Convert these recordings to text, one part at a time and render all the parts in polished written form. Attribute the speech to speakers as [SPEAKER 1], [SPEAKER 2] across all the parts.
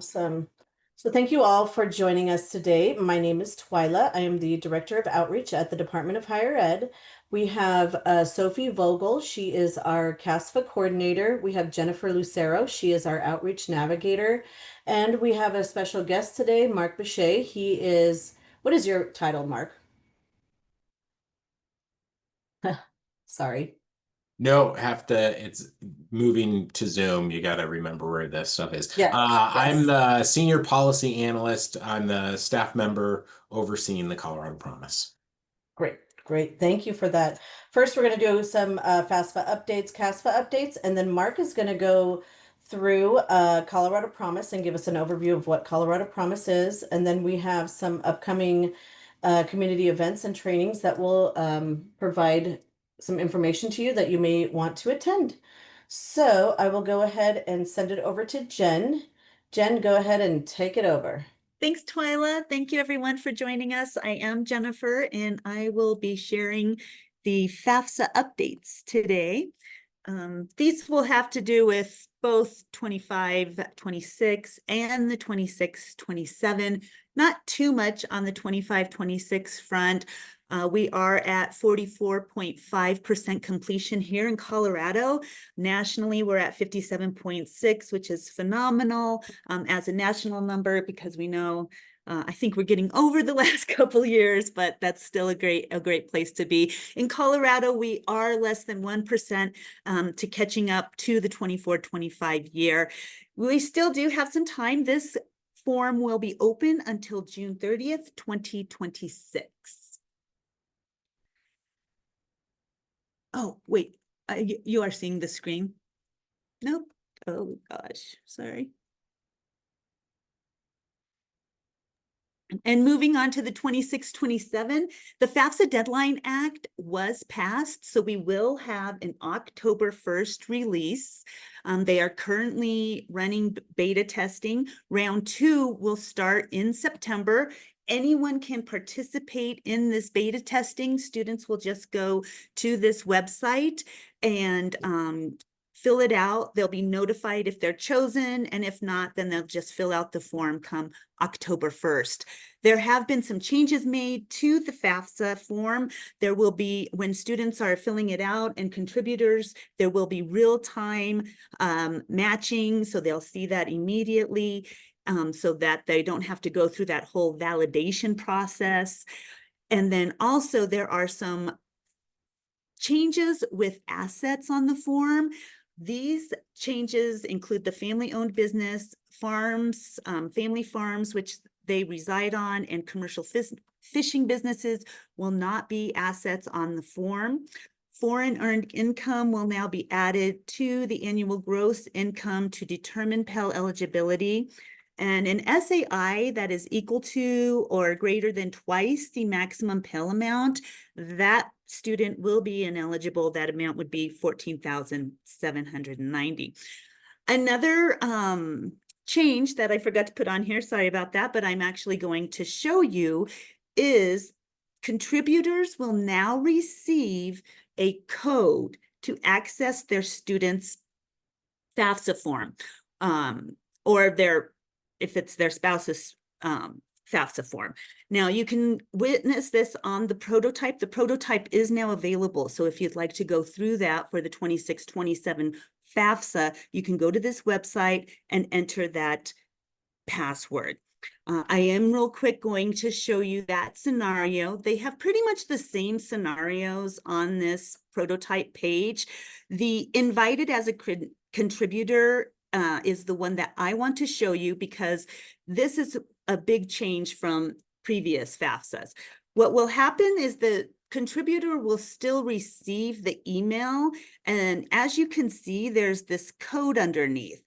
[SPEAKER 1] Awesome. So thank you all for joining us today. My name is Twyla. I am the Director of Outreach at the Department of Higher Ed. We have Sophie Vogel. She is our CASFA coordinator. We have Jennifer Lucero. She is our Outreach Navigator. And we have a special guest today, Mark Bechet. He is, what is your title, Mark? Sorry.
[SPEAKER 2] No, it's moving to Zoom. You got to remember where this stuff is.
[SPEAKER 1] Yes,
[SPEAKER 2] I'm
[SPEAKER 1] yes.
[SPEAKER 2] the senior policy analyst. I'm the staff member overseeing the Colorado Promise.
[SPEAKER 1] Great, great. Thank you for that. First, we're going to do some FAFSA updates, CASFA updates, and then Mark is going to go through Colorado Promise and give us an overview of what Colorado Promise is. And then we have some upcoming community events and trainings that will provide some information to you that you may want to attend. So I will go ahead and send it over to Jen. Jen, go ahead and take it over.
[SPEAKER 3] Thanks, Twyla. Thank you, everyone, for joining us. I am Jennifer, and I will be sharing the FAFSA updates today. These will have to do with both 25-26 and the 26-27. Not too much on the 25-26 front. We are at 44.5% completion here in Colorado. Nationally, we're at 57.6, which is phenomenal as a national number, because we know I think we're getting over the last couple years, but that's still a great place to be. In Colorado, we are less than 1% to catching up to the 24-25 year. We still do have some time. This form will be open until June 30th, 2026. Oh, wait, you are seeing the screen? Nope. Oh gosh, sorry. And moving on to the 26-27, the FAFSA Deadline Act was passed, so we will have an October 1st release. They are currently running beta testing. Round 2 will start in September. Anyone can participate in this beta testing. Students will just go to this website and fill it out. They'll be notified if they're chosen, and if not, then they'll just fill out the form come October 1st. There have been some changes made to the FAFSA form. There will be, when students are filling it out and contributors, there will be real-time matching, so they'll see that immediately, so that they don't have to go through that whole validation process. And then also there are some changes with assets on the form. These changes include the family-owned business, farms, family farms, which they reside on, and commercial fishing businesses will not be assets on the form. Foreign earned income will now be added to the annual gross income to determine Pell eligibility. And an SAI that is equal to or greater than twice the maximum Pell amount, that student will be ineligible. That amount would be $14,790. Another change that I forgot to put on here, sorry about that, but I'm actually going to show you, is contributors will now receive a code to access their students' FAFSA form, or if it's their spouse's FAFSA form. Now you can witness this on the prototype. The prototype is now available. So if you'd like to go through that for the 26-27 FAFSA, you can go to this website and enter that password. I am real quick going to show you that scenario. They have pretty much the same scenarios on this prototype page. The invited as a contributor is the one that I want to show you, because this is a big change from previous FAFSAs. What will happen is the contributor will still receive the email, and as you can see, there's this code underneath.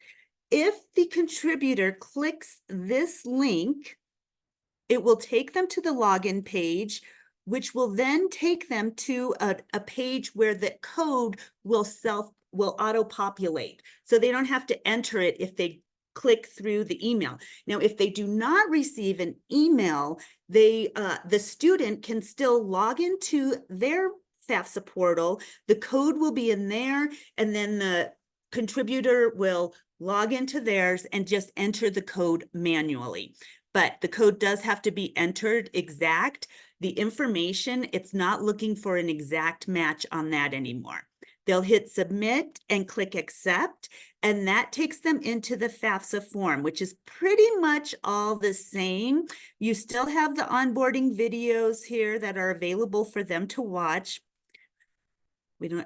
[SPEAKER 3] If the contributor clicks this link, it will take them to the login page, which will then take them to a page where the code will auto-populate. So they don't have to enter it if they click through the email. Now, if they do not receive an email, the student can still log into their FAFSA portal. The code will be in there, and then the contributor will log into theirs and just enter the code manually. But the code does have to be entered exact. The information, it's not looking for an exact match on that anymore. They'll hit submit and click accept, and that takes them into the FAFSA form, which is pretty much all the same. You still have the onboarding videos here that are available for them to watch.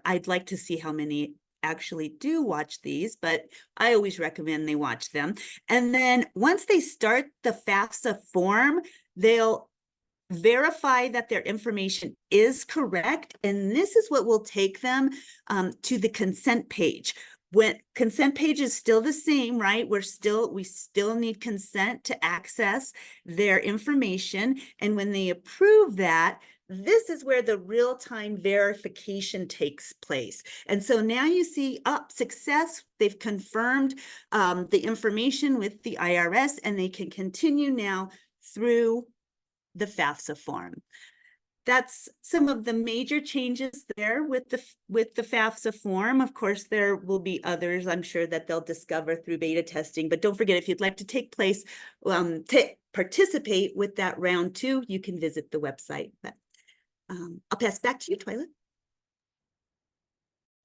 [SPEAKER 3] I'd like to see how many actually do watch these, but I always recommend they watch them. And then once they start the FAFSA form, they'll verify that their information is correct. And this is what will take them to the consent page. When consent page is still the same, right? We still need consent to access their information. And when they approve that, this is where the real-time verification takes place. And so now you see success. They've confirmed the information with the IRS, and they can continue now through the FAFSA form. That's some of the major changes there with the FAFSA form. Of course, there will be others, I'm sure, that they'll discover through beta testing. But don't forget, if you'd like to participate with that round 2, you can visit the website. But I'll pass back to you, Twyla.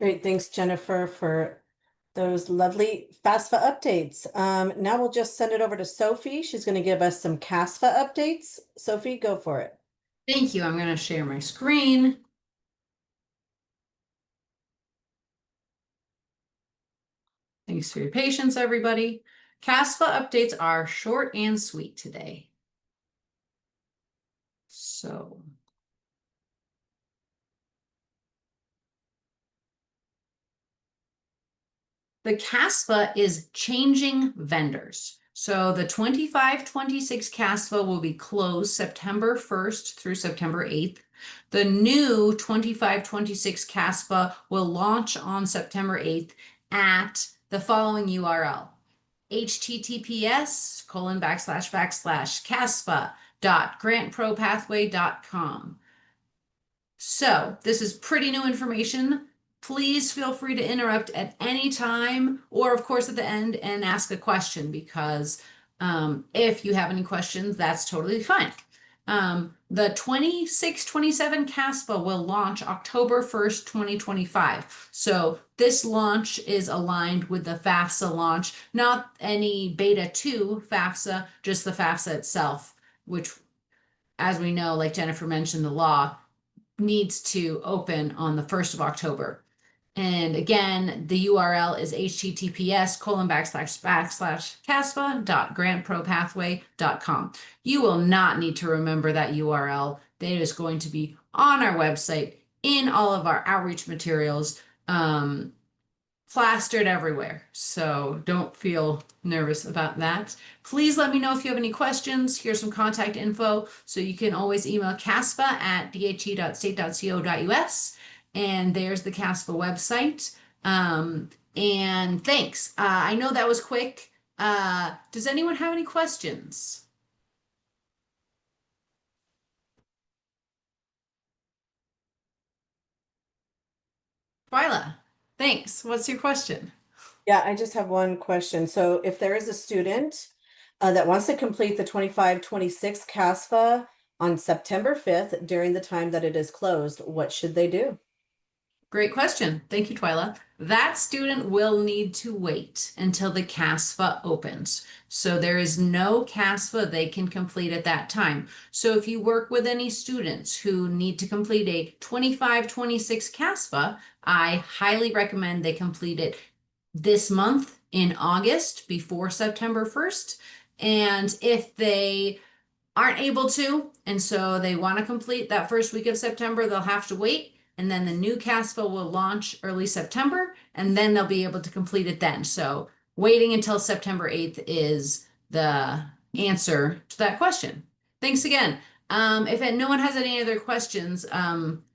[SPEAKER 1] Great, thanks, Jennifer, for those lovely FAFSA updates. Now we'll just send it over to Sophie. She's going to give us some CASFA updates. Sophie, go for it.
[SPEAKER 4] Thank you. I'm going to share my screen. Thanks for your patience, everybody. CASFA updates are short and sweet today. So the CASFA is changing vendors. So the 25-26 CASFA will be closed September 1st through September 8th. The new 25-26 CASFA will launch on September 8th at the following URL: https://casfa.grantpropathway.com. So this is pretty new information. Please feel free to interrupt at any time, or of course at the end, and ask a question, because if you have any questions, that's totally fine. The 26-27 CASFA will launch October 1st, 2025. So this launch is aligned with the FAFSA launch, not any beta 2 FAFSA, just the FAFSA itself, which, as we know, like Jennifer mentioned, the law needs to open on the 1st of October. And again, the URL is https://casfa.grantpropathway.com. You will not need to remember that URL. It is going to be on our website, in all of our outreach materials, plastered everywhere. So don't feel nervous about that. Please let me know if you have any questions. Here's some contact info. So you can always email casfa@dhe.state.co.us. And there's the CASFA website. And thanks. I know that was quick. Does anyone have any questions? Twyla, thanks. What's your question?
[SPEAKER 1] Yeah, I just have one question. So if there is a student that wants to complete the 25-26 CASFA on September 5th during the time that it is closed, what should they do?
[SPEAKER 4] Great question. Thank you, Twyla. That student will need to wait until the CASFA opens. So there is no CASFA they can complete at that time. So if you work with any students who need to complete a 25-26 CASFA, I highly recommend they complete it this month in August before September 1st. And if they aren't able to, and so they want to complete that first week of September, they'll have to wait. And then the new CASFA will launch early September, and then they'll be able to complete it then. So waiting until September 8th is the answer to that question. Thanks again. If no one has any other questions,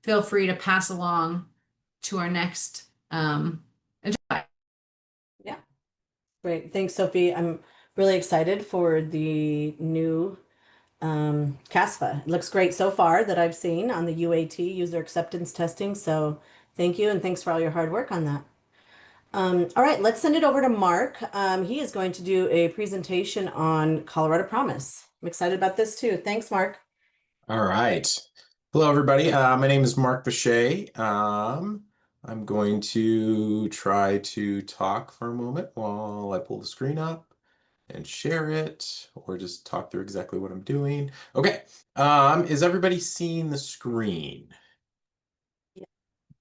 [SPEAKER 4] feel free to pass along to our next agenda.
[SPEAKER 1] Yeah, great. Thanks, Sophie. I'm really excited for the new CASFA. It looks great so far that I've seen on the UAT, user acceptance testing. So thank you, and thanks for all your hard work on that. All right, let's send it over to Mark. He is going to do a presentation on Colorado Promise. I'm excited about this too. Thanks, Mark.
[SPEAKER 2] All right. Hello, everybody. My name is Mark Bechet. I'm going to try to talk for a moment while I pull the screen up and share it, or just talk through exactly what I'm doing. Okay. Is everybody seeing the screen?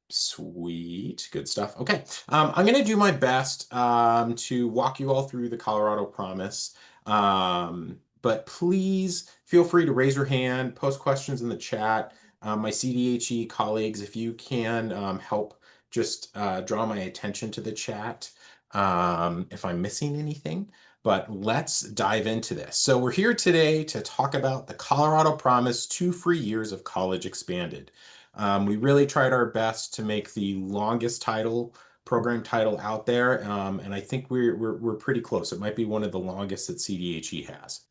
[SPEAKER 2] Sweet, good stuff. Okay, I'm going to do my best to walk you all through the Colorado Promise. But please feel free to raise your hand, post questions in the chat. My CDHE colleagues, if you can help just draw my attention to the chat if I'm missing anything. But let's dive into this. So we're here today to talk about the Colorado Promise 2 free years of college expanded. We really tried our best to make the longest program title out there, and I think we're pretty close. It might be one of the longest that CDHE has.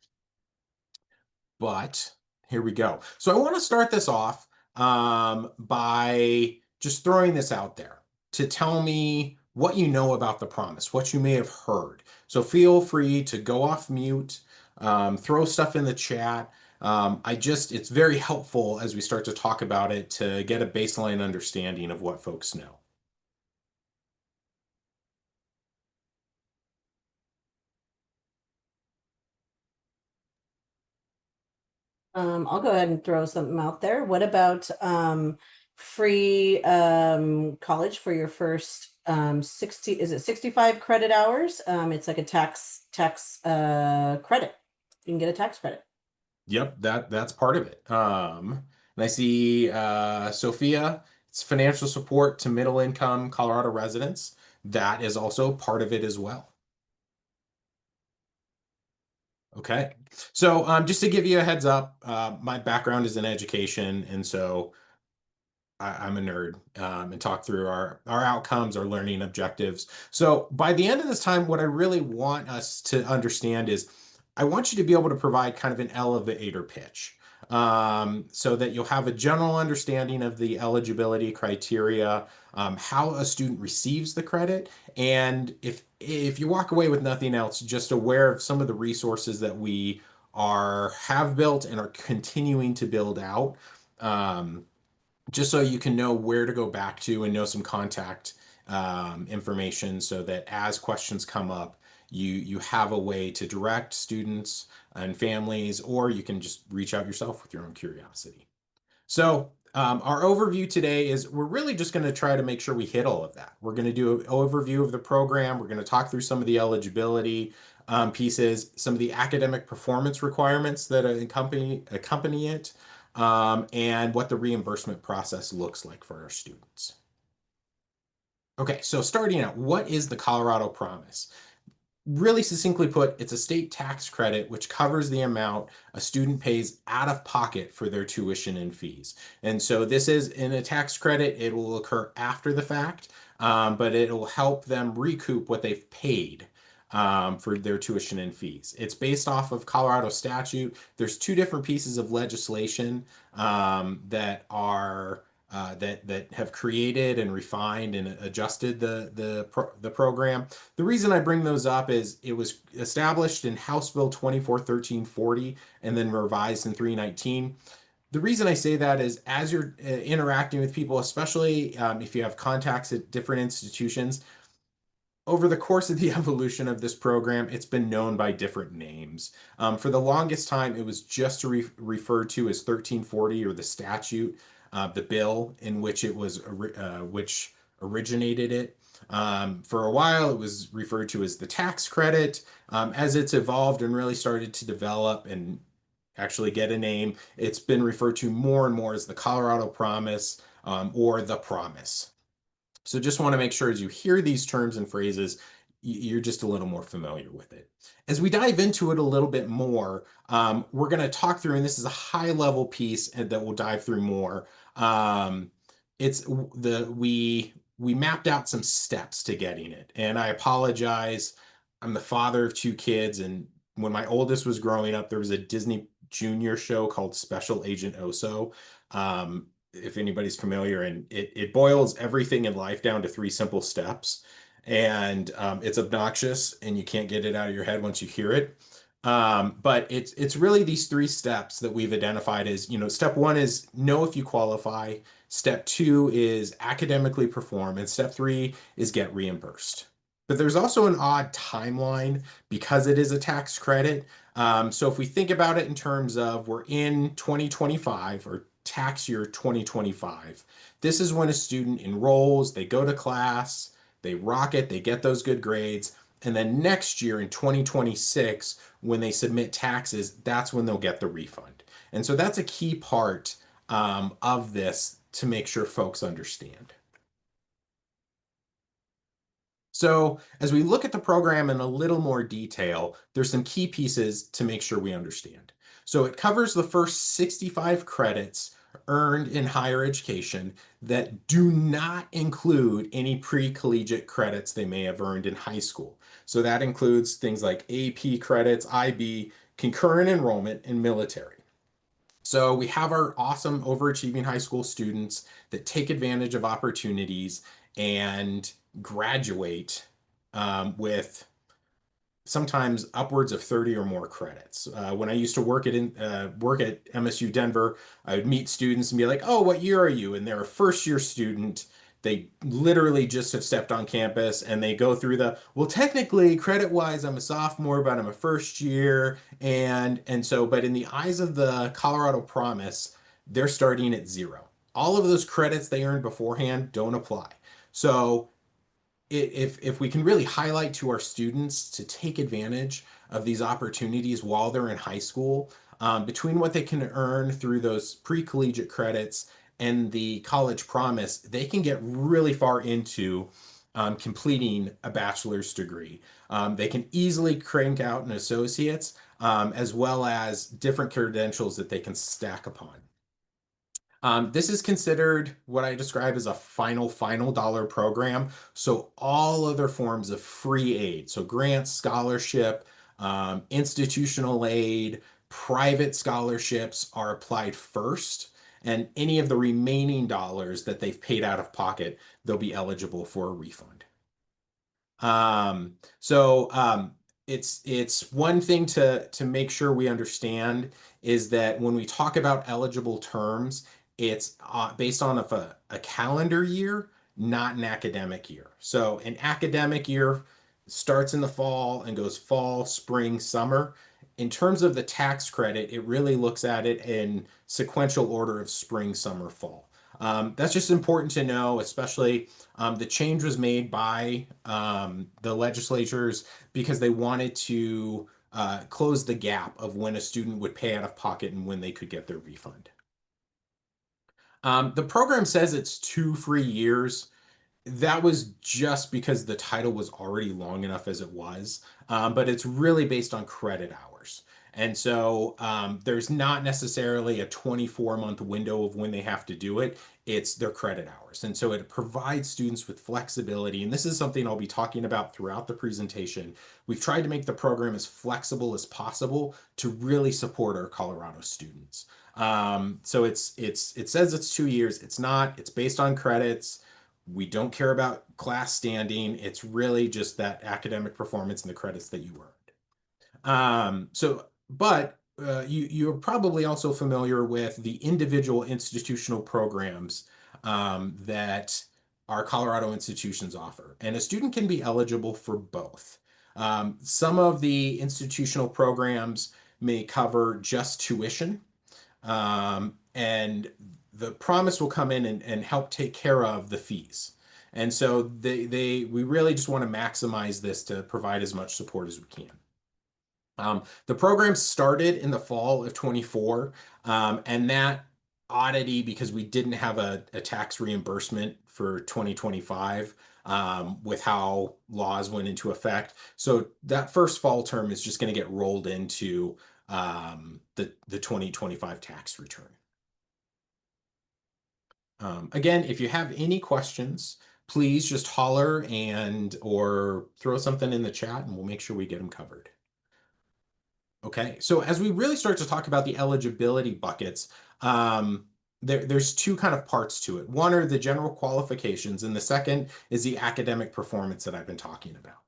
[SPEAKER 2] But here we go. So I want to start this off by just throwing this out there to tell me what you know about the promise, what you may have heard. So feel free to go off mute, throw stuff in the chat. It's very helpful as we start to talk about it to get a baseline understanding of what folks know.
[SPEAKER 1] I'll go ahead and throw something out there. What about free college for your first 65 credit hours? It's like a tax credit. You can get a tax credit.
[SPEAKER 2] Yep, that's part of it. And I see Sophia, it's financial support to middle income Colorado residents. That is also part of it as well. Okay, so just to give you a heads up, my background is in education, and so I'm a nerd and talk through our outcomes, our learning objectives. So by the end of this time, what I really want us to understand is I want you to be able to provide kind of an elevator pitch so that you'll have a general understanding of the eligibility criteria, how a student receives the credit, and if you walk away with nothing else, just aware of some of the resources that we have built and are continuing to build out. Just so you can know where to go back to and know some contact information so that as questions come up, you have a way to direct students and families, or you can just reach out yourself with your own curiosity. So our overview today is we're really just going to try to make sure we hit all of that. We're going to do an overview of the program. We're going to talk through some of the eligibility pieces, some of the academic performance requirements that accompany it, and what the reimbursement process looks like for our students. Okay, so starting out, what is the Colorado Promise? Really succinctly put, it's a state tax credit which covers the amount a student pays out of pocket for their tuition and fees. And so this is in a tax credit, it will occur after the fact, but it will help them recoup what they've paid for their tuition and fees. It's based off of Colorado statute. There's 2 different pieces of legislation that have created and refined and adjusted the program. The reason I bring those up is it was established in House Bill 241340 and then revised in 319. The reason I say that is as you're interacting with people, especially if you have contacts at different institutions, over the course of the evolution of this program, it's been known by different names. For the longest time, it was just referred to as 1340 or the statute, the bill in which it was which originated it. For a while, it was referred to as the tax credit. As it's evolved and really started to develop and actually get a name, it's been referred to more and more as the Colorado Promise or the Promise. So just want to make sure as you hear these terms and phrases, you're just a little more familiar with it. As we dive into it a little bit more, we're going to talk through, and this is a high level piece that we'll dive through more. We mapped out some steps to getting it, and I apologize. I'm the father of 2 kids, and when my oldest was growing up, there was a Disney Junior show called Special Agent Oso. If anybody's familiar, and it boils everything in life down to 3 simple steps. and it's obnoxious, and you can't get it out of your head once you hear it. But it's really these 3 steps that we've identified as, step 1 is know if you qualify. Step 2 is academically perform, and step 3 is get reimbursed. But there's also an odd timeline because it is a tax credit. So if we think about it in terms of we're in 2025 or tax year 2025, this is when a student enrolls, they go to class, they rock it, they get those good grades. And then next year in 2026, when they submit taxes, that's when they'll get the refund. And so that's a key part of this to make sure folks understand. So as we look at the program in a little more detail, there's some key pieces to make sure we understand. So it covers the first 65 credits earned in higher education that do not include any pre-collegiate credits they may have earned in high school. So that includes things like AP credits, IB, concurrent enrollment, and military. So we have our awesome overachieving high school students that take advantage of opportunities and graduate with sometimes upwards of 30 or more credits. When I used to work at MSU Denver, I would meet students and be like, "Oh, what year are you?" And they're a first-year student. They literally just have stepped on campus, and they go through well, technically, credit-wise, I'm a sophomore, but I'm a first year. But in the eyes of the Colorado Promise, they're starting at 0. All of those credits they earned beforehand don't apply. So if we can really highlight to our students to take advantage of these opportunities while they're in high school, between what they can earn through those pre-collegiate credits and the college promise, they can get really far into completing a bachelor's degree. They can easily crank out an associate's, as well as different credentials that they can stack upon. This is considered what I describe as a final dollar program. So all other forms of free aid, so grants, scholarship, institutional aid, private scholarships are applied first. And any of the remaining dollars that they've paid out of pocket, they'll be eligible for a refund. It's one thing to make sure we understand is that when we talk about eligible terms, it's based on a calendar year, not an academic year. So an academic year starts in the fall and goes fall, spring, summer. In terms of the tax credit, it really looks at it in sequential order of spring, summer, fall. That's just important to know, especially the change was made by the legislatures because they wanted to close the gap of when a student would pay out of pocket and when they could get their refund. The program says it's 2 free years. That was just because the title was already long enough as it was, but it's really based on credit hours. And so there's not necessarily a 24-month window of when they have to do it. It's their credit hours. And so it provides students with flexibility. And this is something I'll be talking about throughout the presentation. We've tried to make the program as flexible as possible to really support our Colorado students. So it says it's 2 years. It's not. It's based on credits. We don't care about class standing. It's really just that academic performance and the credits that you earned. You're probably also familiar with the individual institutional programs that our Colorado institutions offer. And a student can be eligible for both. Some of the institutional programs may cover just tuition. And the promise will come in and help take care of the fees. And so we really just want to maximize this to provide as much support as we can. The program started in the fall of 24, and that oddity because we didn't have a tax reimbursement for 2025 with how laws went into effect. So that first fall term is just going to get rolled into the 2025 tax return. Again, if you have any questions, please just holler or throw something in the chat and we'll make sure we get them covered. Okay, so as we really start to talk about the eligibility buckets, there's two kind of parts to it. One are the general qualifications, and the second is the academic performance that I've been talking about.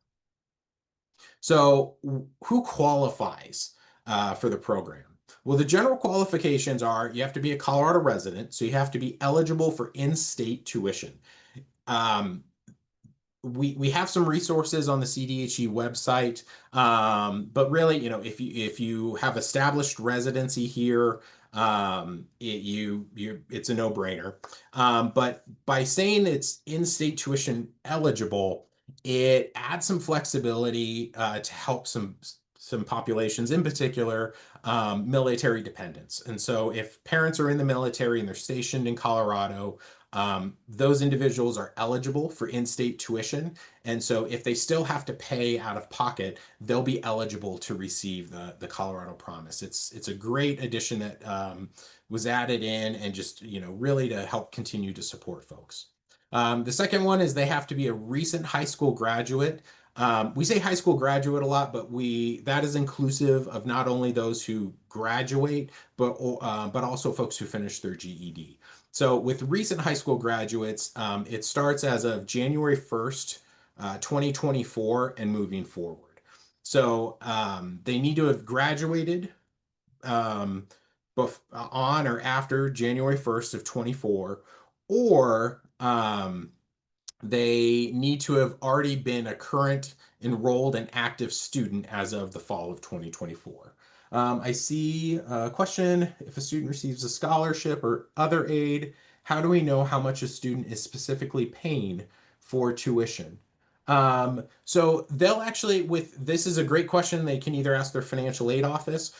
[SPEAKER 2] So who qualifies for the program? Well, the general qualifications are you have to be a Colorado resident, so you have to be eligible for in-state tuition. Um, we have some resources on the CDHE website, but really, if you have established residency here, it's a no-brainer. But by saying it's in-state tuition eligible, it adds some flexibility to help some populations, in particular, military dependents. And so, if parents are in the military and they're stationed in Colorado, those individuals are eligible for in-state tuition. And so if they still have to pay out of pocket, they'll be eligible to receive the Colorado Promise. It's a great addition that was added in, and just, really to help continue to support folks. The second one is they have to be a recent high school graduate. We say high school graduate a lot, but that is inclusive of not only those who graduate, but also folks who finish their GED. So with recent high school graduates, it starts as of January 1st, 2024 and moving forward. So they need to have graduated on or after January 1st of 24, or they need to have already been a current enrolled and active student as of the fall of 2024. I see a question: if a student receives a scholarship or other aid, how do we know how much a student is specifically paying for tuition? So they'll actually, this is a great question. They can either ask their financial aid office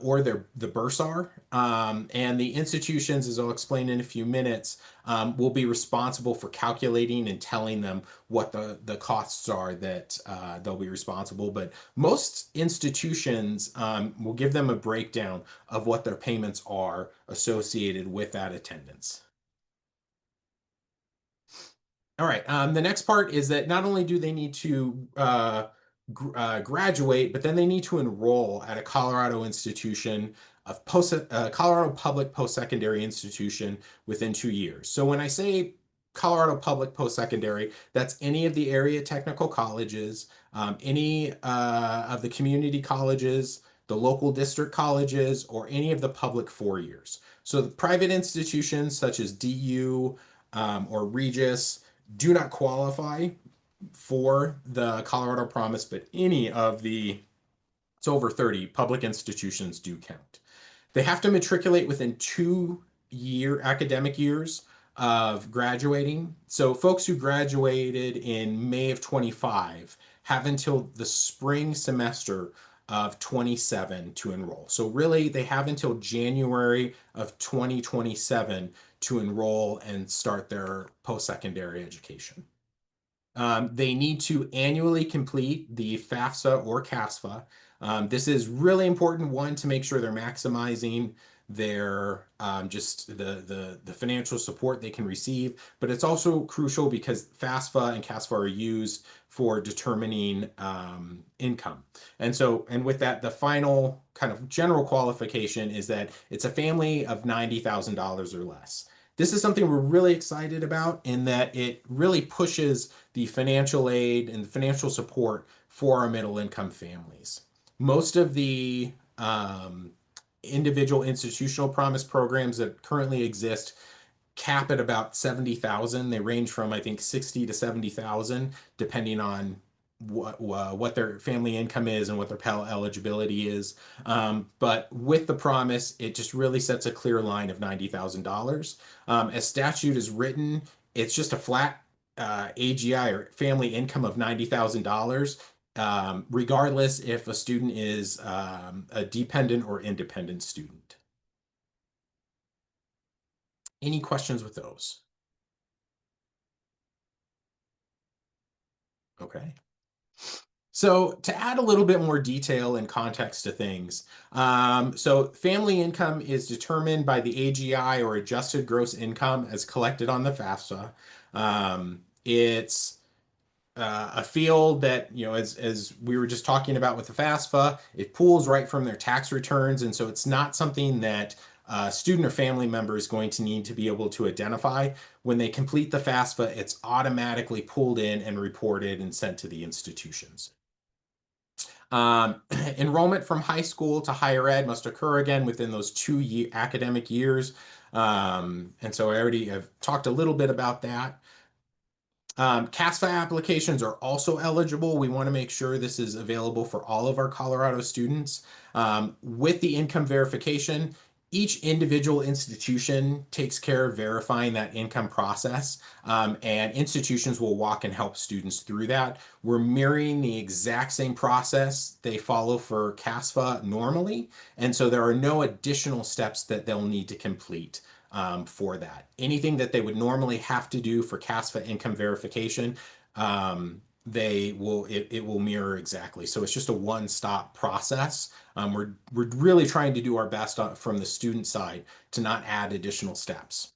[SPEAKER 2] or the bursar. And the institutions, as I'll explain in a few minutes, will be responsible for calculating and telling them what the costs are that they'll be responsible. But most institutions will give them a breakdown of what their payments are associated with that attendance. All right. The next part is that not only do they need to graduate, but then they need to enroll at a Colorado institution of Colorado public post-secondary institution within 2 years. So when I say Colorado public post-secondary, that's any of the area technical colleges, any of the community colleges, the local district colleges, or any of the public 4 years. So the private institutions such as DU or Regis do not qualify for the Colorado Promise, but any of it's over 30 public institutions do count. They have to matriculate within 2 academic years of graduating. So folks who graduated in May of 25 have until the spring semester of 27 to enroll. So really, they have until January of 2027 to enroll and start their post-secondary education. They need to annually complete the FAFSA or CASFA. This is really important, one, to make sure they're maximizing their just the financial support they can receive, but it's also crucial because FAFSA and CASFA are used for determining income. And with that, the final kind of general qualification is that it's a family of $90,000 or less. This is something we're really excited about, in that it really pushes the financial aid and the financial support for our middle income families. Most of the individual institutional promise programs that currently exist cap at about 70,000. They range from, I think, 60 to 70,000, depending on what their family income is and what their Pell eligibility is. But with the promise, it just really sets a clear line of $90,000. As statute is written, it's just a flat AGI or family income of $90,000, regardless if a student is a dependent or independent student. Any questions with those? Okay. So to add a little bit more detail and context to things, so family income is determined by the AGI, or adjusted gross income, as collected on the FAFSA. It's a field that, as we were just talking about with the FAFSA, it pulls right from their tax returns, and so it's not something that a student or family member is going to need to be able to identify. When they complete the FAFSA, it's automatically pulled in and reported and sent to the institutions. Enrollment from high school to higher ed must occur again within those 2 academic years. And so I already have talked a little bit about that. CASFA applications are also eligible. We want to make sure this is available for all of our Colorado students. With the income verification, each individual institution takes care of verifying that income process, and institutions will walk and help students through that. We're mirroring the exact same process they follow for CASFA normally, and so there are no additional steps that they'll need to complete for that. Anything that they would normally have to do for CASFA income verification, it will mirror exactly. So it's just a one-stop process. We're really trying to do our best from the student side to not add additional steps.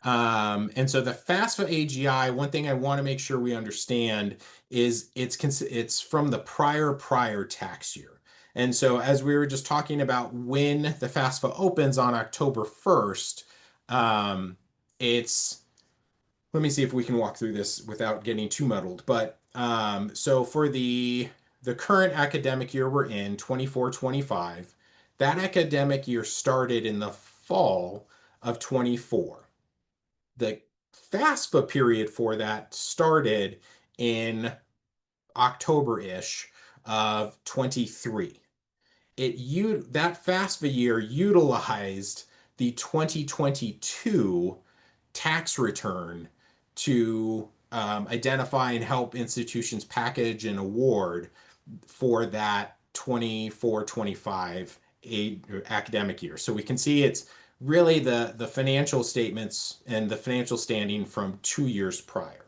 [SPEAKER 2] And so the FAFSA AGI, one thing I want to make sure we understand is it's from the prior tax year. And so as we were just talking about when the FAFSA opens on October 1st, let me see if we can walk through this without getting too muddled. But so for the current academic year we're in, 24-25, that academic year started in the fall of 24. The FAFSA period for that started in October-ish of 23. That FAFSA year utilized the 2022 tax return to identify and help institutions package and award for that 24-25 academic year. So we can see it's really the financial statements and the financial standing from 2 years prior.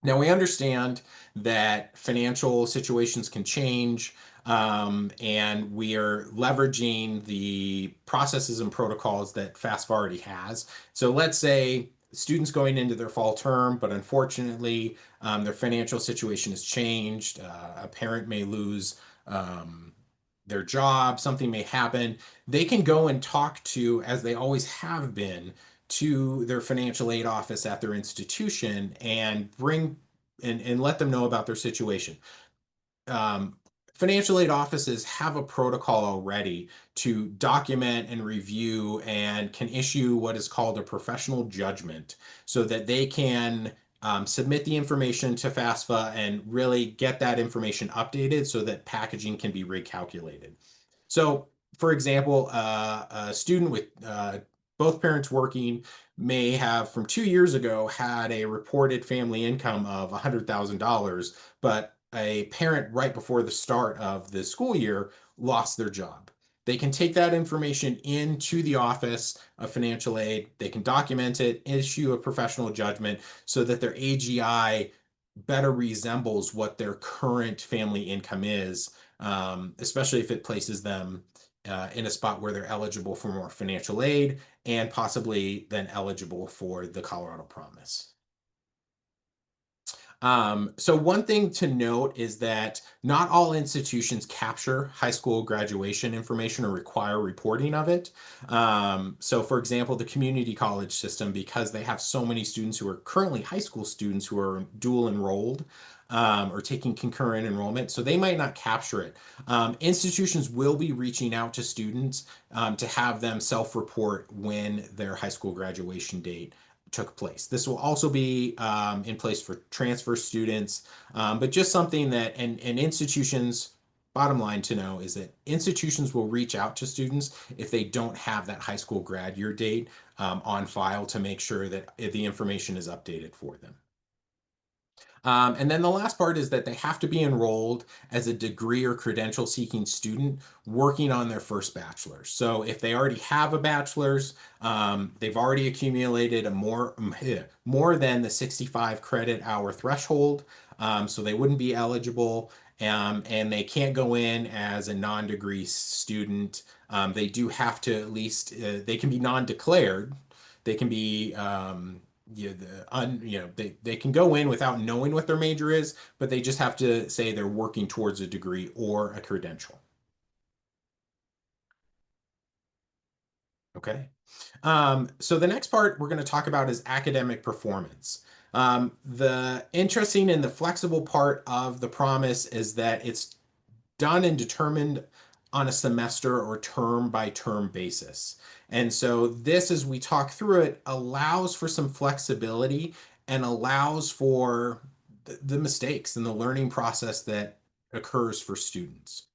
[SPEAKER 2] Now we understand that financial situations can change, and we are leveraging the processes and protocols that FAFSA already has. So let's say students going into their fall term, but unfortunately their financial situation has changed. A parent may lose their job, something may happen. They can go and talk to, as they always have been, to their financial aid office at their institution and let them know about their situation. Financial aid offices have a protocol already to document and review and can issue what is called a professional judgment so that they can submit the information to FAFSA and really get that information updated so that packaging can be recalculated. So, for example, a student with both parents working may have, from 2 years ago, had a reported family income of $100,000, but a parent right before the start of the school year lost their job. They can take that information into the Office of Financial Aid. They can document it, issue a professional judgment so that their AGI better resembles what their current family income is, especially if it places them in a spot where they're eligible for more financial aid and possibly then eligible for the Colorado Promise. So one thing to note is that not all institutions capture high school graduation information or require reporting of it. So for example, the community college system, because they have so many students who are currently high school students who are dual enrolled, or taking concurrent enrollment, so they might not capture it. Institutions will be reaching out to students to have them self-report when their high school graduation date took place. This will also be in place for transfer students, but just something that, and institutions, bottom line to know is that institutions will reach out to students if they don't have that high school grad year date on file to make sure that the information is updated for them. And then the last part is that they have to be enrolled as a degree or credential seeking student working on their first bachelor's. So if they already have a bachelor's, they've already accumulated a more than the 65 credit hour threshold, so they wouldn't be eligible, and they can't go in as a non-degree student. They do have to at least, they can be non-declared. They can be they can go in without knowing what their major is, but they just have to say they're working towards a degree or a credential. Okay. So the next part we're going to talk about is academic performance. The interesting and the flexible part of the promise is that it's done and determined on a semester or term by term basis. And so this, as we talk through it, allows for some flexibility and allows for the mistakes and the learning process that occurs for students.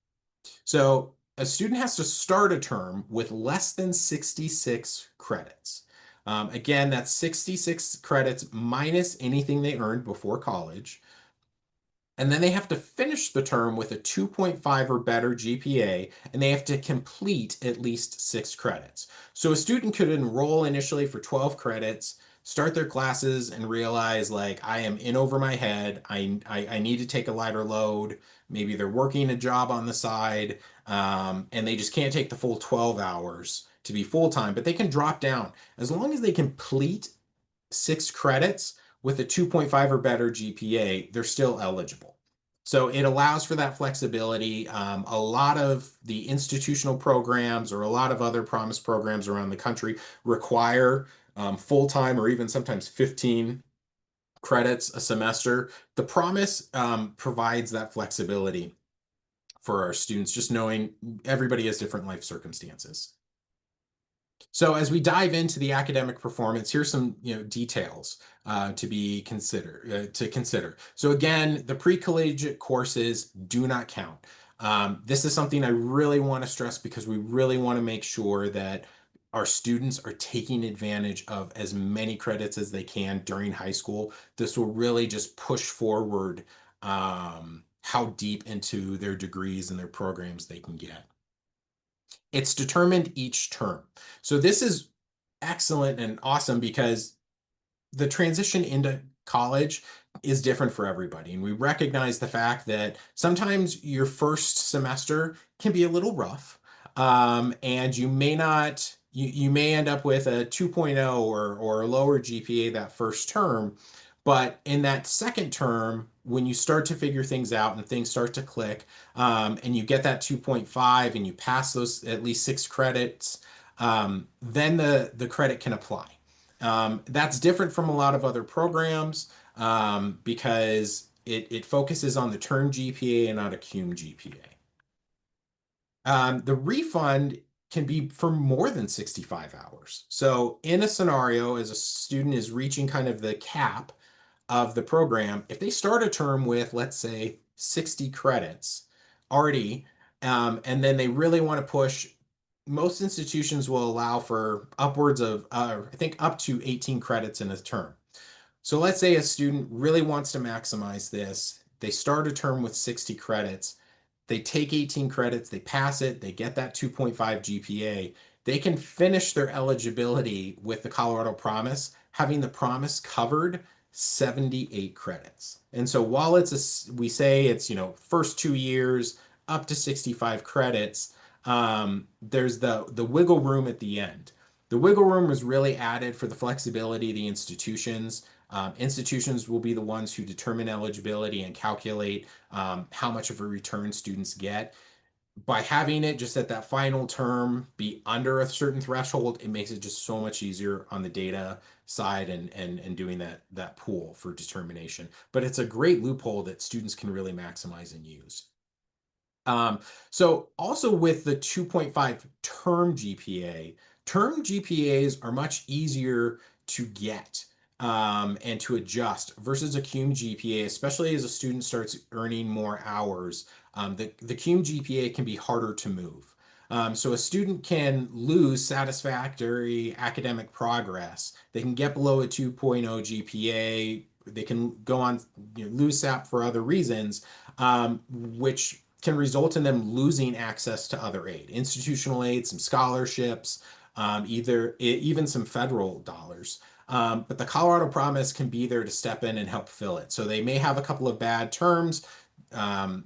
[SPEAKER 2] So a student has to start a term with less than 66 credits. Again, that's 66 credits minus anything they earned before college. And then they have to finish the term with a 2.5 or better GPA, and they have to complete at least 6 credits. So a student could enroll initially for 12 credits, start their classes, and realize, like, I am in over my head. I need to take a lighter load. Maybe they're working a job on the side, and they just can't take the full 12 hours to be full-time, but they can drop down. As long as they complete 6 credits with a 2.5 or better GPA, they're still eligible. So it allows for that flexibility. A lot of the institutional programs or a lot of other promise programs around the country require full-time or even sometimes 15 credits a semester. The promise provides that flexibility for our students, just knowing everybody has different life circumstances. So as we dive into the academic performance, here's some details to consider. So again, the pre-collegiate courses do not count. This is something I really want to stress because we really want to make sure that our students are taking advantage of as many credits as they can during high school. This will really just push forward how deep into their degrees and their programs they can get. It's determined each term. So this is excellent and awesome because the transition into college is different for everybody. And we recognize the fact that sometimes your first semester can be a little rough. And you may not, you may end up with a 2.0 or a lower GPA that first term. But in that second term, when you start to figure things out and things start to click, and you get that 2.5 and you pass those at least 6 credits, then the credit can apply. That's different from a lot of other programs because it focuses on the term GPA and not a cum GPA. The refund can be for more than 65 hours. So in a scenario, as a student is reaching kind of the cap of the program, if they start a term with, let's say, 60 credits already, and then they really want to push, most institutions will allow for upwards of, I think, up to 18 credits in a term. So let's say a student really wants to maximize this. They start a term with 60 credits. They take 18 credits, they pass it, they get that 2.5 GPA. They can finish their eligibility with the Colorado Promise, having the promise covered 78 credits. And so while we say it's, first 2 years up to 65 credits, there's the wiggle room at the end. The wiggle room was really added for the flexibility of the institutions. Institutions will be the ones who determine eligibility and calculate how much of a return students get. By having it just at that final term be under a certain threshold, it makes it just so much easier on the data side and doing that pool for determination. But it's a great loophole that students can really maximize and use. So also with the 2.5 term GPA, term GPAs are much easier to get and to adjust versus a cum GPA, especially as a student starts earning more hours. The cum GPA can be harder to move. So a student can lose satisfactory academic progress. They can get below a 2.0 GPA. They can go on, lose SAP for other reasons, which can result in them losing access to other aid, institutional aid, some scholarships, even some federal dollars. But the Colorado Promise can be there to step in and help fill it. So they may have a couple of bad terms.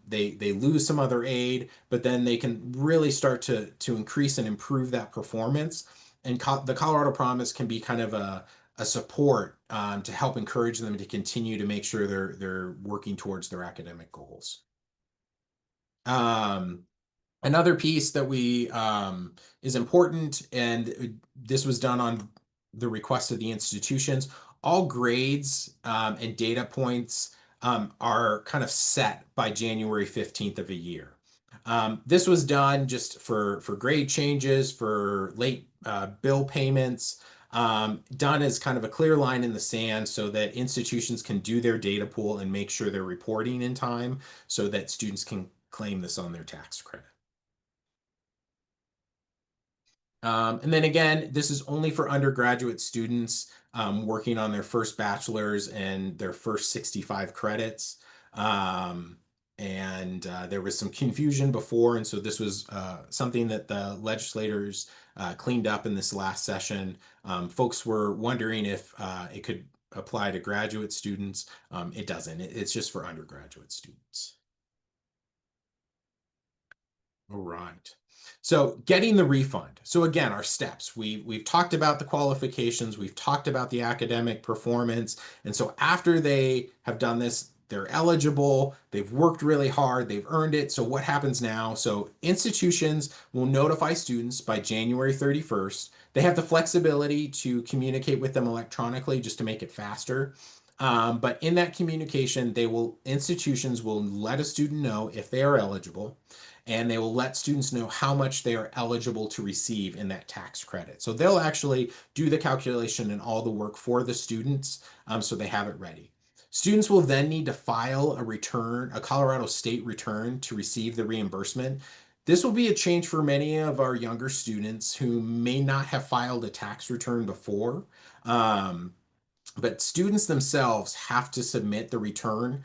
[SPEAKER 2] They lose some other aid, but then they can really start to increase and improve that performance. And the Colorado Promise can be kind of a support to help encourage them to continue to make sure they're working towards their academic goals. And Another piece that we is important, and this was done on the request of the institutions, all grades and data points are kind of set by January 15th of a year. This was done just for grade changes, for late bill payments, done as kind of a clear line in the sand so that institutions can do their data pool and make sure they're reporting in time so that students can claim this on their tax credit. And then again, this is only for undergraduate students working on their first bachelor's and their first 65 credits. There was some confusion before, and so this was something that the legislators cleaned up in this last session. Folks were wondering if it could apply to graduate students. It doesn't. It's just for undergraduate students. All right. So getting the refund. So again, our steps. We've talked about the qualifications. We've talked about the academic performance. And so after they have done this, they're eligible. They've worked really hard. They've earned it. So what happens now? So institutions will notify students by January 31st. They have the flexibility to communicate with them electronically just to make it faster. But in that communication, institutions will let a student know if they are eligible, and they will let students know how much they are eligible to receive in that tax credit. So they'll actually do the calculation and all the work for the students, so they have it ready. Students will then need to file a return, a Colorado state return, to receive the reimbursement. This will be a change for many of our younger students who may not have filed a tax return before. But students themselves have to submit the return.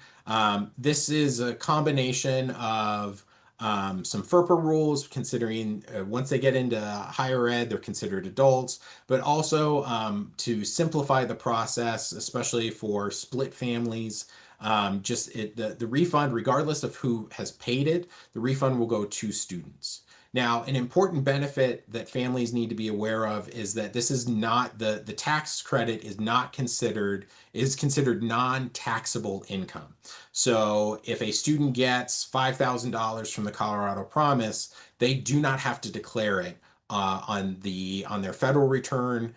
[SPEAKER 2] This is a combination of some FERPA rules, considering once they get into higher ed, they're considered adults, but also to simplify the process, especially for split families. The refund, regardless of who has paid it, the refund will go to students. Now, an important benefit that families need to be aware of is that this is not the tax credit is considered non-taxable income. So if a student gets $5,000 from the Colorado Promise, they do not have to declare it on their federal return,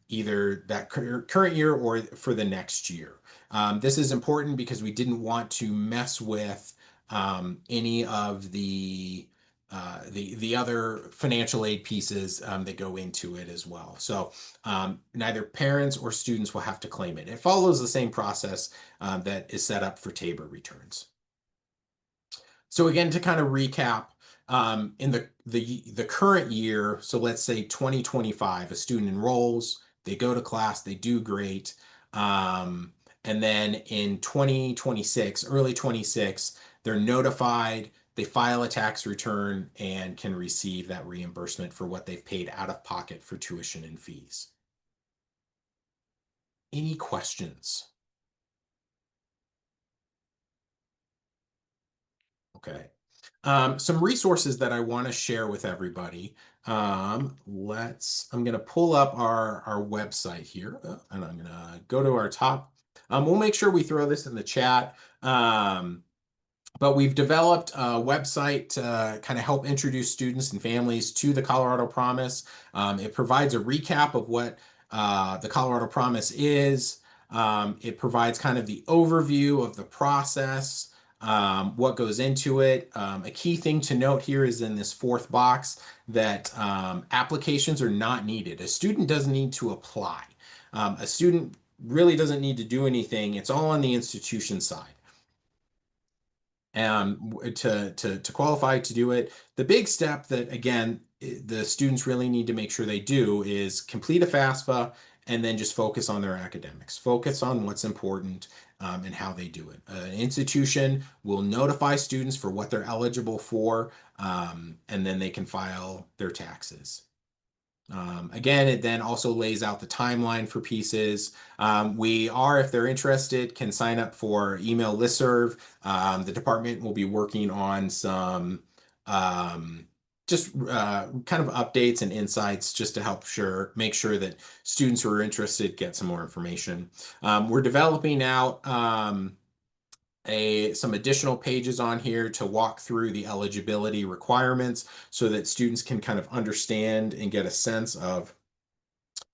[SPEAKER 2] either that current year or for the next year. This is important because we didn't want to mess with any of the other financial aid pieces that go into it as well. So neither parents or students will have to claim it. It follows the same process that is set up for Tabor returns. So again, to kind of recap, in the current year, so let's say 2025, a student enrolls, they go to class, they do great. And then in 2026, early 26, they're notified, they file a tax return, and can receive that reimbursement for what they've paid out of pocket for tuition and fees. Any questions? Okay. Some resources that I want to share with everybody. I'm going to pull up our website here, and I'm going to go to our top. We'll make sure we throw this in the chat. But we've developed a website to kind of help introduce students and families to the Colorado Promise. It provides a recap of what the Colorado Promise is. It provides kind of the overview of the process, what goes into it. A key thing to note here is in this fourth box that applications are not needed. A student doesn't need to apply. A student really doesn't need to do anything. It's all on the institution side. To qualify to do it. The big step that, again, the students really need to make sure they do is complete a FAFSA and then just focus on their academics. Focus on what's important and how they do it. An institution will notify students for what they're eligible for, and then they can file their taxes. Again, it then also lays out the timeline for pieces. If they're interested, can sign up for email listserv. The department will be working on some kind of updates and insights just to help make sure that students who are interested get some more information. We're developing out some additional pages on here to walk through the eligibility requirements so that students can kind of understand and get a sense of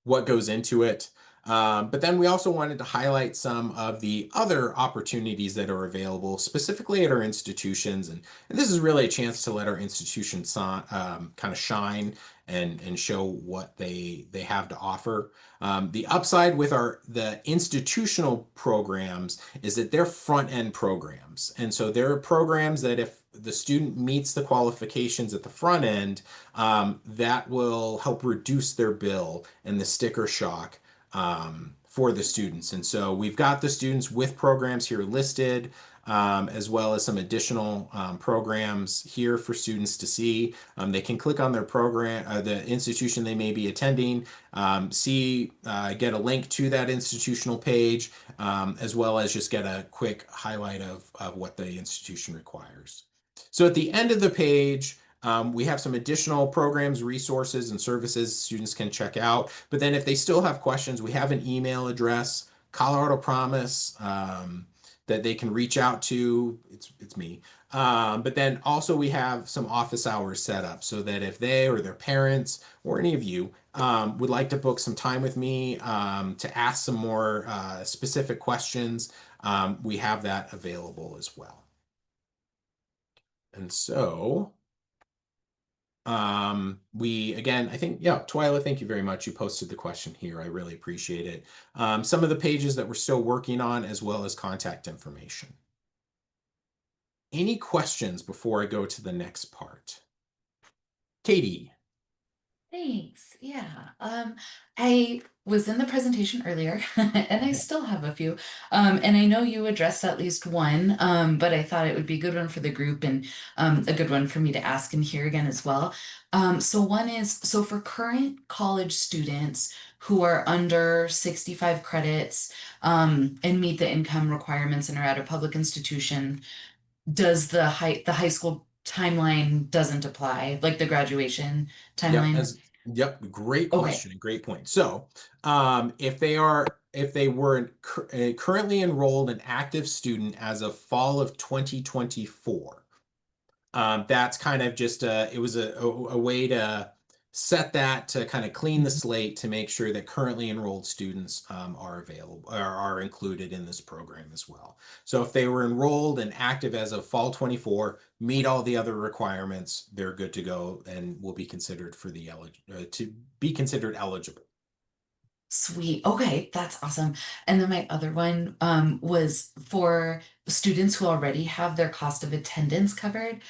[SPEAKER 2] what goes into it. But then we also wanted to highlight some of the other opportunities that are available, specifically at our institutions. And this is really a chance to let our institutions kind of shine and show what they have to offer. The upside with the institutional programs is that they're front end programs. And so there are programs that if the student meets the qualifications at the front end, that will help reduce their bill and the sticker shock for the students. And so we've got the students with programs here listed, as well as some additional programs here for students to see. They can click on their program, the institution they may be attending, get a link to that institutional page, as well as just get a quick highlight of what the institution requires. So at the end of the page, we have some additional programs, resources, and services students can check out. But then if they still have questions, we have an email address, Colorado Promise, that they can reach out to. It's me. But then also we have some office hours set up so that if they or their parents or any of you would like to book some time with me to ask some more specific questions, we have that available as well. And so again, I think, yeah, Twyla, thank you very much. You posted the question here. I really appreciate it. Some of the pages that we're still working on, as well as contact information. Any questions before I go to the next part? Katie.
[SPEAKER 5] Thanks. Yeah. I was in the presentation earlier and I still have a few. And I know you addressed at least one, but I thought it would be a good one for the group and a good one for me to ask and hear again as well. So one is, so for current college students who are under 65 credits and meet the income requirements and are at a public institution, does the high school timeline doesn't apply, like the graduation timeline?
[SPEAKER 2] Yep, great
[SPEAKER 5] Okay.
[SPEAKER 2] question, great point. So, if they were currently enrolled an active student as of fall of 2024, that's kind of just it was a way to set that to kind of clean the slate to make sure that currently enrolled students are available or are included in this program as well. So if they were enrolled and active as of fall 24, meet all the other requirements, they're good to go and will be considered for the to be considered eligible.
[SPEAKER 5] Sweet. Okay, that's awesome. And then my other one was for students who already have their cost of attendance covered.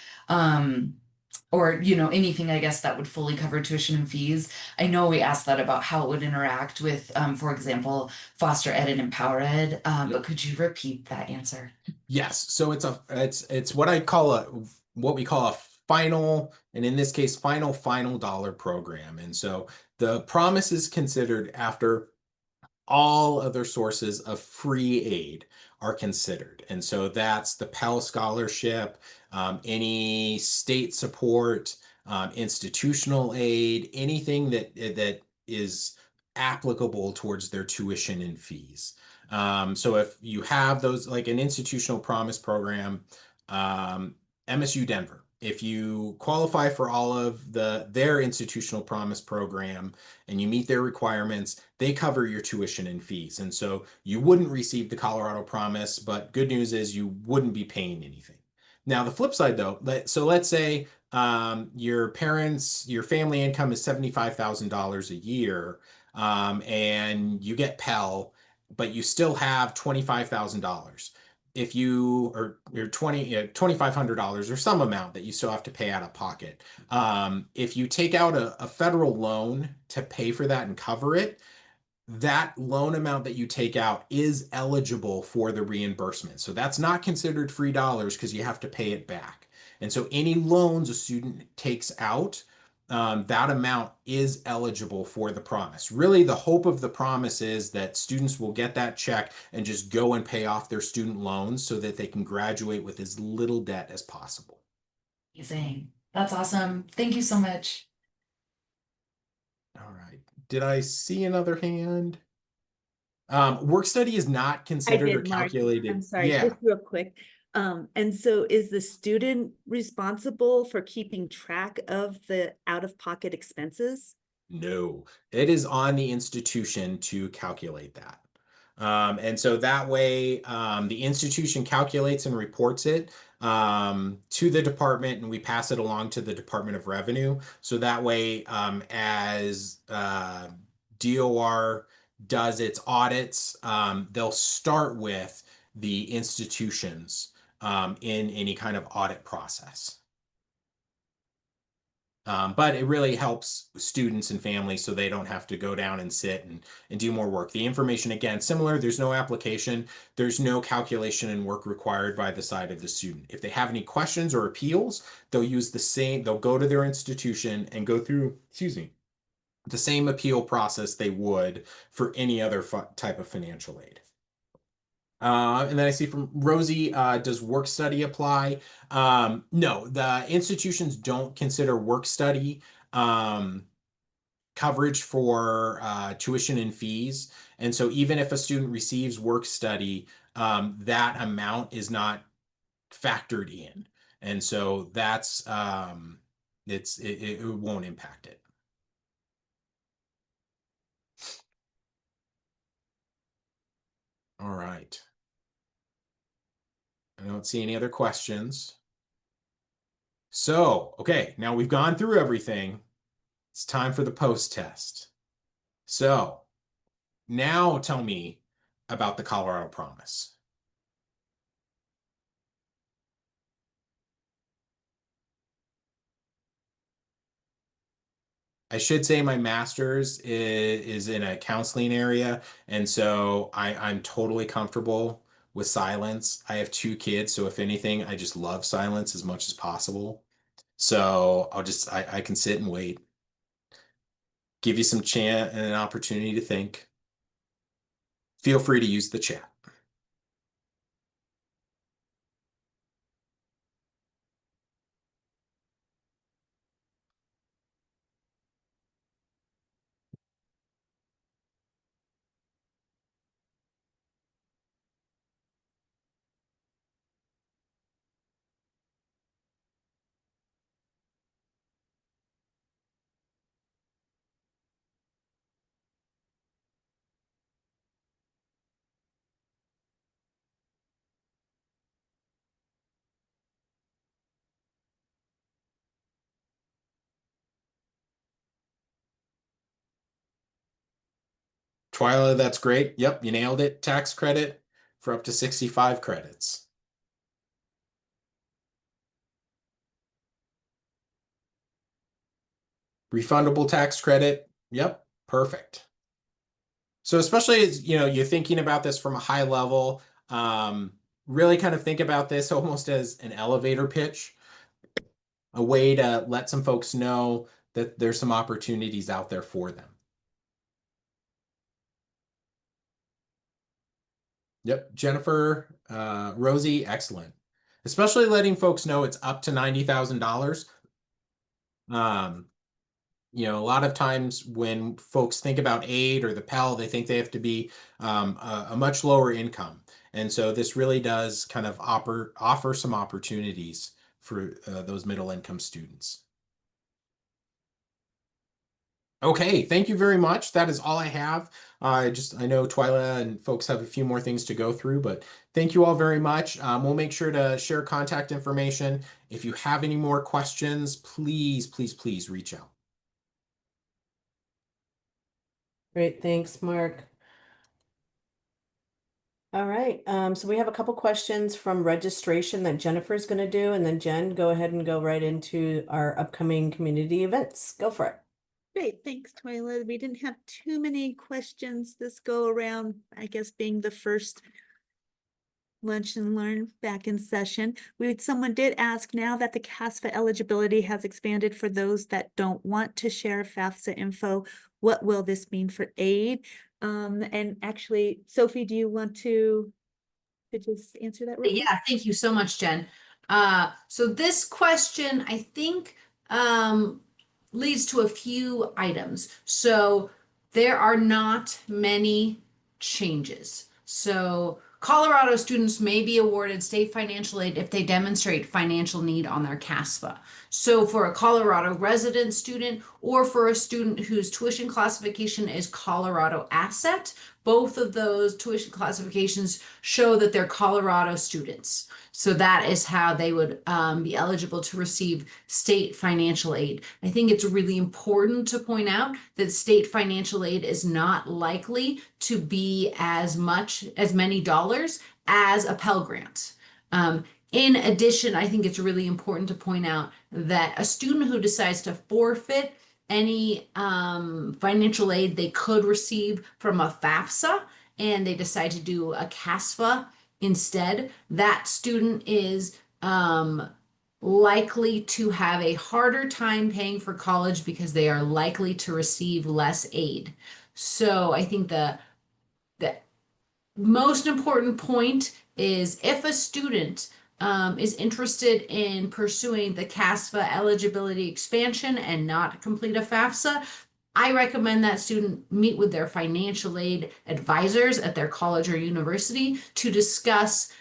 [SPEAKER 5] Or anything I guess that would fully cover tuition and fees. I know we asked that about how it would interact with for example, foster ed and empower ed, but could you repeat that answer?
[SPEAKER 2] Yes, so it's what we call a final, and in this case, final dollar program. And so the promise is considered after all other sources of free aid are considered. And so that's the Pell Scholarship, any state support, institutional aid, anything that is applicable towards their tuition and fees. So if you have those, like an institutional promise program, MSU Denver, if you qualify for all of their institutional promise program and you meet their requirements, they cover your tuition and fees. And so you wouldn't receive the Colorado Promise, but good news is you wouldn't be paying anything. Now, the flip side though, so let's say your family income is $75,000 a year, and you get Pell, but you still have $25,000. If you or $2,500 or some amount that you still have to pay out of pocket. If you take out a federal loan to pay for that and cover it, that loan amount that you take out is eligible for the reimbursement. So that's not considered free dollars because you have to pay it back. And so any loans a student takes out, that amount is eligible for the promise. Really, the hope of the promise is that students will get that check and just go and pay off their student loans so that they can graduate with as little debt as possible.
[SPEAKER 5] Amazing. That's awesome. Thank you so much.
[SPEAKER 2] All right. Did I see another hand? Work study is not
[SPEAKER 3] I
[SPEAKER 2] considered or
[SPEAKER 3] did, Mark.
[SPEAKER 2] calculated.
[SPEAKER 3] I'm sorry,
[SPEAKER 2] Yeah.
[SPEAKER 3] just real quick. And so is the student responsible for keeping track of the out-of-pocket expenses?
[SPEAKER 2] No, it is on the institution to calculate that. And so that way, the institution calculates and reports it to the department, and we pass it along to the Department of Revenue. So that way, as DOR does its audits, they'll start with the institutions in any kind of audit process. But it really helps students and families so they don't have to go down and sit and do more work. The information, again, similar, there's no application, there's no calculation and work required by the side of the student. If they have any questions or appeals, they'll use the same, they'll go to their institution and go through, excuse me, the same appeal process they would for any other type of financial aid. And then I see from Rosie, does work study apply? No, the institutions don't consider work study coverage for tuition and fees. And so even if a student receives work study, that amount is not factored in. And so that's it won't impact it. All right. I don't see any other questions. So, okay, now we've gone through everything. It's time for the post test. So, now tell me about the Colorado Promise. I should say my master's is in a counseling area, and so I'm totally comfortable with silence. I have 2 kids, so if anything, I just love silence as much as possible. So I can sit and wait, give you some chance and an opportunity to think. Feel free to use the chat. Twyla, that's great. Yep, you nailed it. Tax credit for up to 65 credits. Refundable tax credit. Yep, perfect. So especially as you're thinking about this from a high level, really kind of think about this almost as an elevator pitch, a way to let some folks know that there's some opportunities out there for them. Yep, Jennifer, Rosie, excellent. Especially letting folks know it's up to $90,000. A lot of times when folks think about aid or the Pell, they think they have to be a much lower income. And so this really does kind of offer some opportunities for those middle income students. Okay, thank you very much. That is all I have. I know Twyla and folks have a few more things to go through, but thank you all very much. We'll make sure to share contact information. If you have any more questions, please, please, please reach out.
[SPEAKER 1] Great, thanks, Mark. All right, so we have a couple questions from registration that Jennifer's going to do, and then Jen, go ahead and go right into our upcoming community events. Go for it.
[SPEAKER 3] Great, thanks, Twyla. We didn't have too many questions this go around, I guess being the first lunch and learn back in session. Someone did ask, now that the CASFA eligibility has expanded for those that don't want to share FAFSA info, what will this mean for aid? And actually, Sophie, do you want to just answer that real quick?
[SPEAKER 4] Yeah, thank you so much, Jen. So this question, I think, leads to a few items. So there are not many changes. So Colorado students may be awarded state financial aid if they demonstrate financial need on their CASFA. So for a Colorado resident student or for a student whose tuition classification is Colorado asset, both of those tuition classifications show that they're Colorado students. So that is how they would be eligible to receive state financial aid. I think it's really important to point out that state financial aid is not likely to be as many dollars as a Pell Grant. In addition, I think it's really important to point out that a student who decides to forfeit any financial aid they could receive from a FAFSA and they decide to do a CASFA instead, that student is likely to have a harder time paying for college because they are likely to receive less aid. So I think the most important point is if a student is interested in pursuing the CASFA eligibility expansion and not complete a FAFSA, I recommend that student meet with their financial aid advisors at their college or university to discuss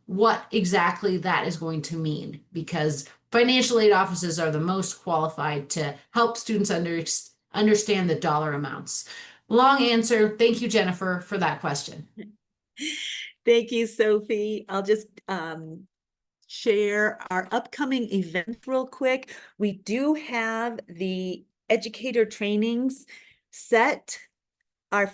[SPEAKER 4] what exactly that is going to mean, because financial aid offices are the most qualified to help students understand the dollar amounts. Long answer. Thank you, Jennifer, for that question.
[SPEAKER 3] Thank you, Sophie. I'll just share our upcoming events real quick. We do have the educator trainings set. Our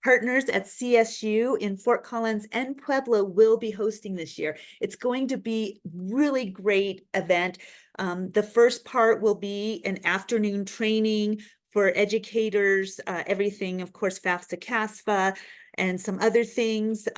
[SPEAKER 3] partners at CSU in Fort Collins and Pueblo will be hosting this year. It's going to be really great event. The first part will be an afternoon training for educators, everything, of course, FAFSA, CASFA, and some other things.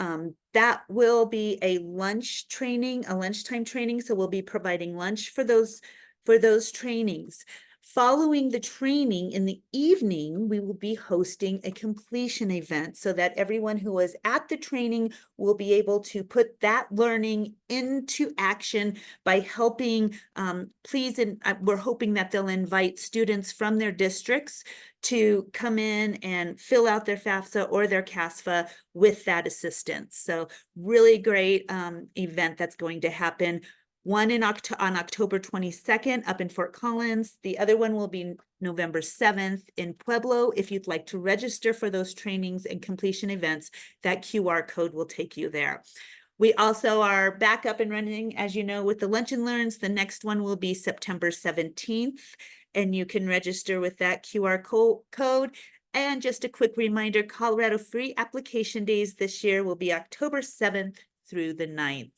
[SPEAKER 3] That will be a lunchtime training. So we'll be providing lunch for those trainings. Following the training in the evening, we will be hosting a completion event so that everyone who was at the training will be able to put that learning into action by helping, we're hoping that they'll invite students from their districts to come in and fill out their FAFSA or their CASFA with that assistance. So really great event that's going to happen. One on October 22nd up in Fort Collins. The other one will be November 7th in Pueblo. If you'd like to register for those trainings and completion events, that QR code will take you there. We also are back up and running, as you know, with the Lunch and Learns. The next one will be September 17th, and you can register with that QR code. And just a quick reminder, Colorado Free Application Days this year will be October 7th through the 9th.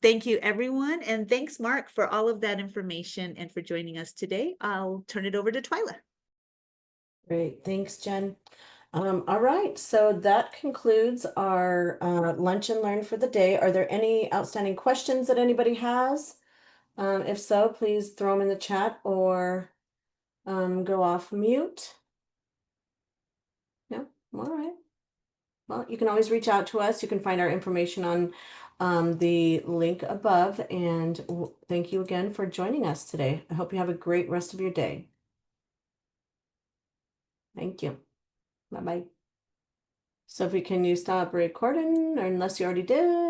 [SPEAKER 3] Thank you, everyone. And thanks, Mark, for all of that information and for joining us today. I'll turn it over to Twyla.
[SPEAKER 1] Great. Thanks, Jen. All right. So that concludes our Lunch and Learn for the day. Are there any outstanding questions that anybody has? If so, please throw them in the chat or go off mute. No? All right. Well, you can always reach out to us. You can find our information on the link above. And thank you again for joining us today. I hope you have a great rest of your day. Thank you. Bye-bye. Sophie, can you stop recording? Or unless you already did?